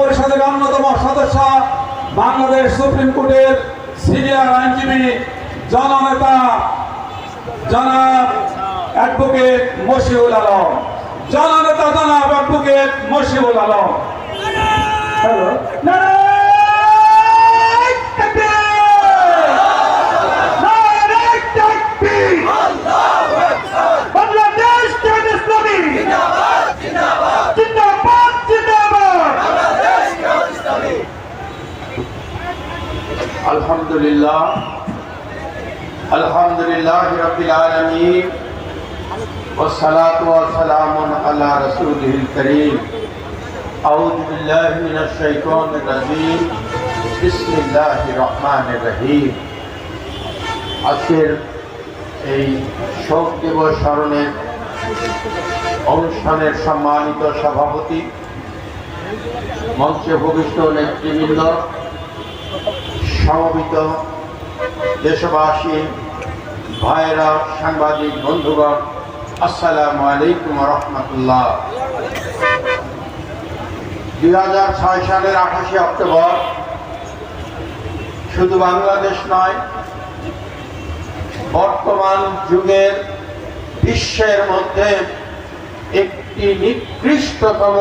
পরিষদের অন্যতম সদস্য, বাংলাদেশ সুপ্রিম কোর্টের সিনিয়র আইনজীবী, জননেতা জনাব অ্যাডভোকেট মশিউল আলম। জননেতা জনাব অ্যাডভোকেট মশিউল আলম। হ্যালো, আলহামদুলিল্লাহ আলহামদুলিল্লাহ রাব্বিল আলামিন ওয়াসসালাতু ওয়াসসালামু আলা রাসূলিল কারীম। আউযু বিল্লাহি মিনাশ শাইতানির রাজীম। বিসমিল্লাহির রহমানির রহিম। আজকের এই শোক দিবস স্মরণের অনুষ্ঠানের সম্মানিত সভাপতি, মঞ্চে উপবিষ্ট নেতৃবৃন্দ, সমবেত দেশবাসী, ভাইরা, সাংবাদিক বন্ধুগণ, আসসালামু আলাইকুম ওয়া রাহমাতুল্লাহ। 2006 সালের 28 অক্টোবর শুধু বাংলাদেশ নয়, বর্তমান যুগের বিশ্বের মধ্যে একটি নিকৃষ্টতম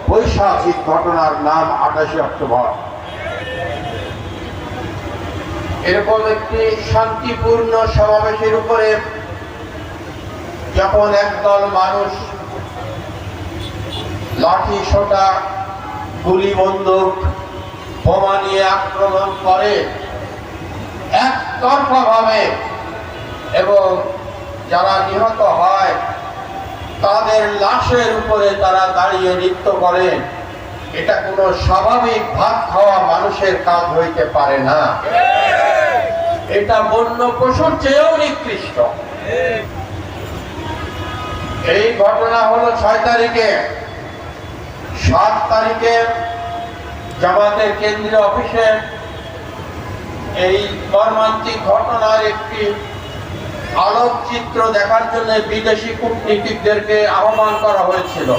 পৈশাচিক ঘটনার নাম 28 অক্টোবর। এরকম একটি শান্তিপূর্ণ সমাবেশের উপরে যখন একদল মানুষ লাঠি সোটা, গুলি বন্দুক, বোমা নিয়ে আক্রমণ করে একতরফাভাবে, এবং যারা নিহত হয় তাদের লাশের উপরে তারা দাঁড়িয়ে নৃত্য করে, এটা কোনো স্বাভাবিক ভাত খাওয়া মানুষের কাজ হইতে পারে না। এটা বন্য পশুর চেয়েও নিকৃষ্ট। এই ঘটনা হলো 6 তারিখে। 7 তারিখে জামাতের কেন্দ্রীয় অফিসে এই মর্মান্তিক ঘটনার একটি আলোকচিত্র দেখার জন্য বিদেশি কূটনীতিকদেরকে আহ্বান করা হয়েছিল।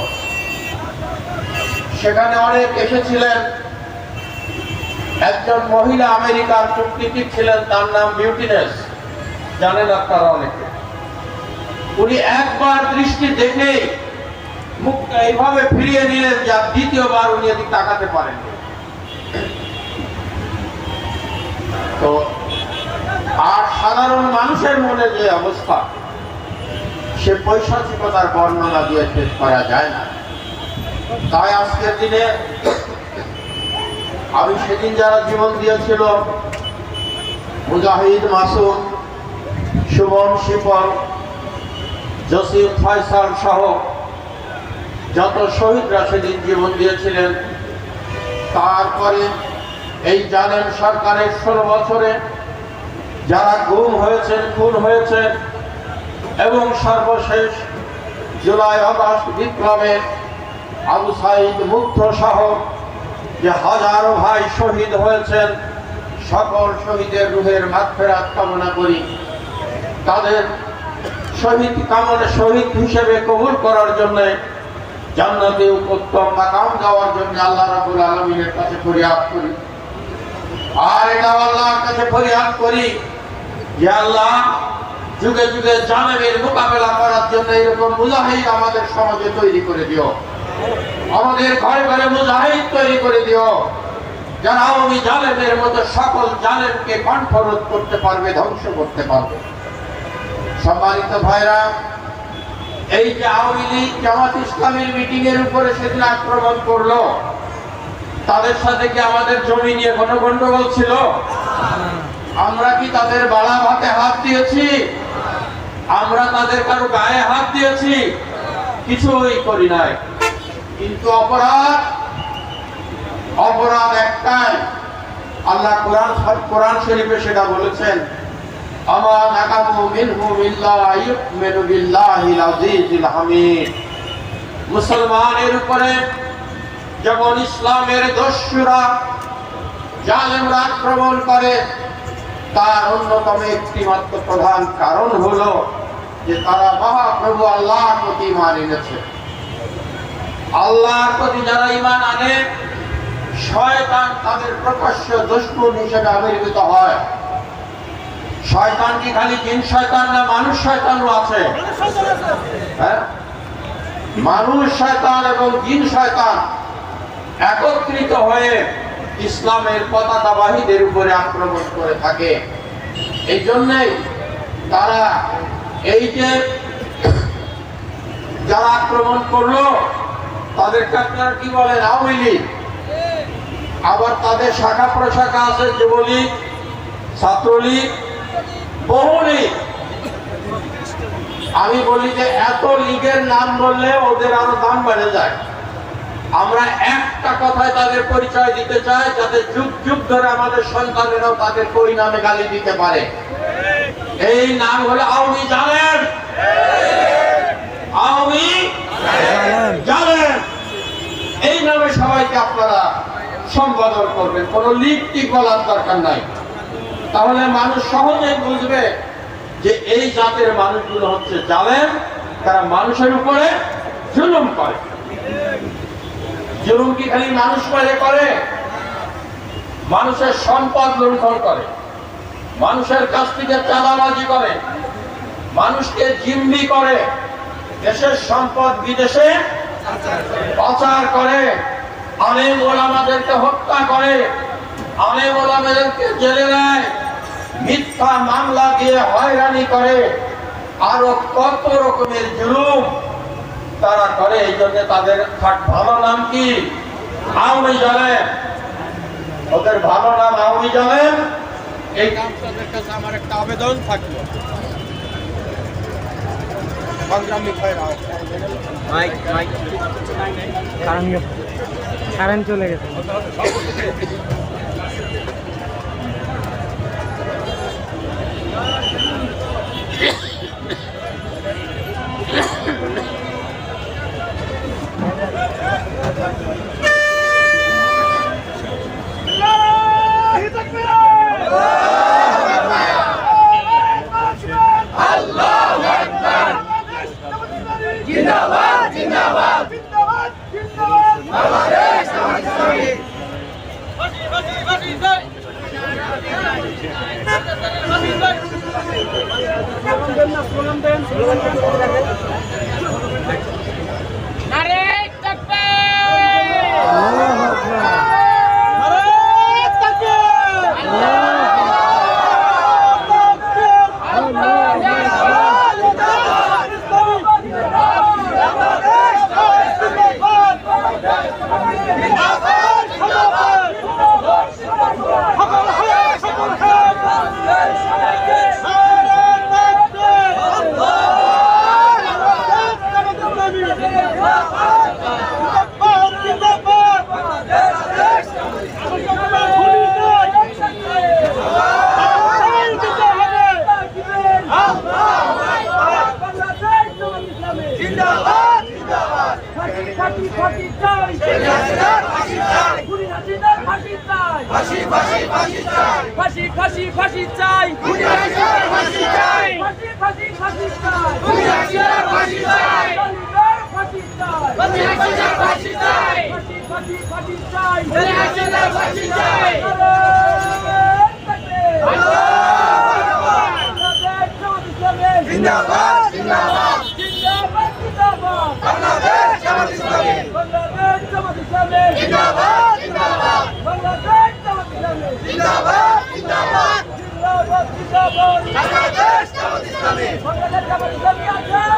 সেখানে অনেক এসেছিলেন। একজন মহিলা আমেরিকার কূটনীতিক ছিলেন, তার নাম বিউটিনেস, জানেন আপনারা অনেকে। উনি একবার দৃষ্টি দেখে মুখটা এইভাবে ফিরিয়ে নিলেন যে দ্বিতীয়বার উনি এদিকে তাকাতে পারেন। তো আর সাধারণ মানুষের মনে যে অবস্থা, সে পৈশাচিকতার বর্ণনা দিয়ে শেষ করা যায় না। তাই আজকের দিনে আমি সেদিন যারা জীবন দিয়েছিল, মুজাহিদ মাসুম, সুমন শিপন, জসিম ফয়সাল সহ যত শহীদরা সেদিন জীবন দিয়েছিলেন, তারপরে এই জালেম সরকারের 16 বছরে যারা গুম হয়েছেন, খুন হয়েছেন, এবং সর্বশেষ জুলাই আগস্ট বিপ্লবের আবু সাইদ মুগ্ধ সহ যে হাজারো ভাই শহীদ হয়েছেন, সকল শহীদের রুহের মাগফিরাত কামনা করি। তাদের শহীদ হিসেবে কবুল করার জন্য, জান্নাতে উত্তম মাকাম যাওয়ার জন্য আল্লাহ রাব্বুল আলামিনের কাছে ফরিয়াদ করি। আর এটা আল্লাহর কাছে ফরিয়াদ করি যে আল্লাহ, যুগে যুগে জালেমের মোকাবেলা করার জন্য এরকম মুজাহিদ আমাদের সমাজে তৈরি করে দিও। আমাদের ঘরে ঘরে মুজাহিদ তৈরি করে দিও, যারা আওয়ামী জালেমের মতো সকল জালেমকে কণ্ঠরোধ করতে পারবে, ধ্বংস করতে পারবে। সম্মানিত ভাইরা, এই যে আওয়ামী লীগ জামাত ইসলামের মিটিং এর উপরে সেদিন আক্রমণ করলো, তাদের সাথে কি আমাদের জমি নিয়ে কোনো গন্ডগোল ছিল? আমরা কি তাদের বাড়া ভাতে হাত দিয়েছি? আমরা তাদের কারো গায়ে হাত দিয়েছি? কিছুই করি নাই। কিন্তু অপরাধ একটাই। আল্লাহ কোরআন শরীফে সেটা বলেছেন, আমা নাকামু মিনহুম ইল্লা ইউমিনু বিল্লাহিল আজিজিল হামিদ। মুসলমানের উপরে যখন ইসলামের দস্যুরা, জালেমরা আক্রমণ করে, তার অন্যতম একটি মাত্র প্রধান কারণ হলো যে তারা মহাপ্রভু আল্লাহর প্রতি ঈমান এনেছে। আল্লাহর প্রতি যারা ঈমান আনে শয়তান তাদের প্রকাশ্য দুশমন হিসেবে আবির্ভূত হয়। শয়তান কি খালি জিন শয়তান না মানুষ শয়তানও আছে? হ্যাঁ, মানুষ শয়তান এবং জিন শয়তান একত্রিত হয়ে ইসলামের পতাকাবাহীদের উপরে আক্রমণ করে থাকে। এই জন্যই তারা এই যে যারা আক্রমণ করলো তাদেরকে আপনারা কি বলেন? আওয়ামী লীগ। আবার তাদের শাখা প্রশাখা আছে, যুবলীগ, ছাত্রলীগ, বহুলীগ। আমি বলি যে এত লীগের নাম বললে ওদের আরো দাম বেড়ে যায়। আমরা একটা কথায় তাদের পরিচয় দিতে চাই, যাতে যুগ যুগ ধরে আমাদের সন্তানেরাও তাদের পরিণামে গালি দিতে পারে। এই নাম হলো আওয়ামী জালেম। আওয়ামী জালেম, এই নামে সবাইকে আপনারা সম্বোধন করবেন। কোন লীগ টিক বলার দরকার নাই। তাহলে মানুষ সহজেই বুঝবে যে এই জাতের মানুষগুলো হচ্ছে জালেম। তারা মানুষের উপরে জুলুম করে। জুলুম কি খালি মানুষ করে? মানুষের সম্পদ লুণ্ঠন করে, মানুষের কাছ থেকে চাঁদাবাজি করে, মানুষকে জিম্মি করে, দেশের সম্পদ বিদেশে পাচার করে, আলেম ওলামাদেরকে হত্যা করে, আলেম ওলামাদেরকে জেলে নেয়, মিথ্যা মামলা দিয়ে হয়রানি করে, আরো কত রকমের জুলুম তারা করে। এই জন্য তাদের ভালো নাম কি? আওয়ামী জালেম। ওদের ভালো নাম আওয়ামী জালেম। এই নাম তাদের কাছে আমার একটা আবেদন থাকলো, কারেন্ট চলে গেছে। জিন্দাবাদ জিন্দাবাদ জিন্দাবাদ জিন্দাবাদ বাংলাদেশ জামাত-ইসলামী ফাঁসি ফাঁসি ফাঁসি জয় নারে তাকবীর আল্লাহু আকবার নারে তাকবীর ফাঁসি ফাঁসি ফাঁসি চাই ফাঁসি চাই ফাঁসি ফাঁসি ফাঁসি চাই ফাঁসি চাই ফাঁসি চাই ফাঁসি চাই ফাঁসি ফাঁসি চাই ফাঁসি চাই জিন্দাবাদ জিন্দাবাদ জিন্দাবাদ জিন্দাবাদ বাংলাদেশ জামাত-ইসলামী বাংলাদেশ জামাত-ইসলামী জিন্দাবাদ জিন্দাবাদ বাংলাদেশ জামাত-ইসলামী জিন্দাবাদ জিন্দাবাদ জিন্দাবাদ জিন্দাবাদ বাংলাদেশ জামাত-ইসলামী বাংলাদেশ জামাত-ইসলামী আছে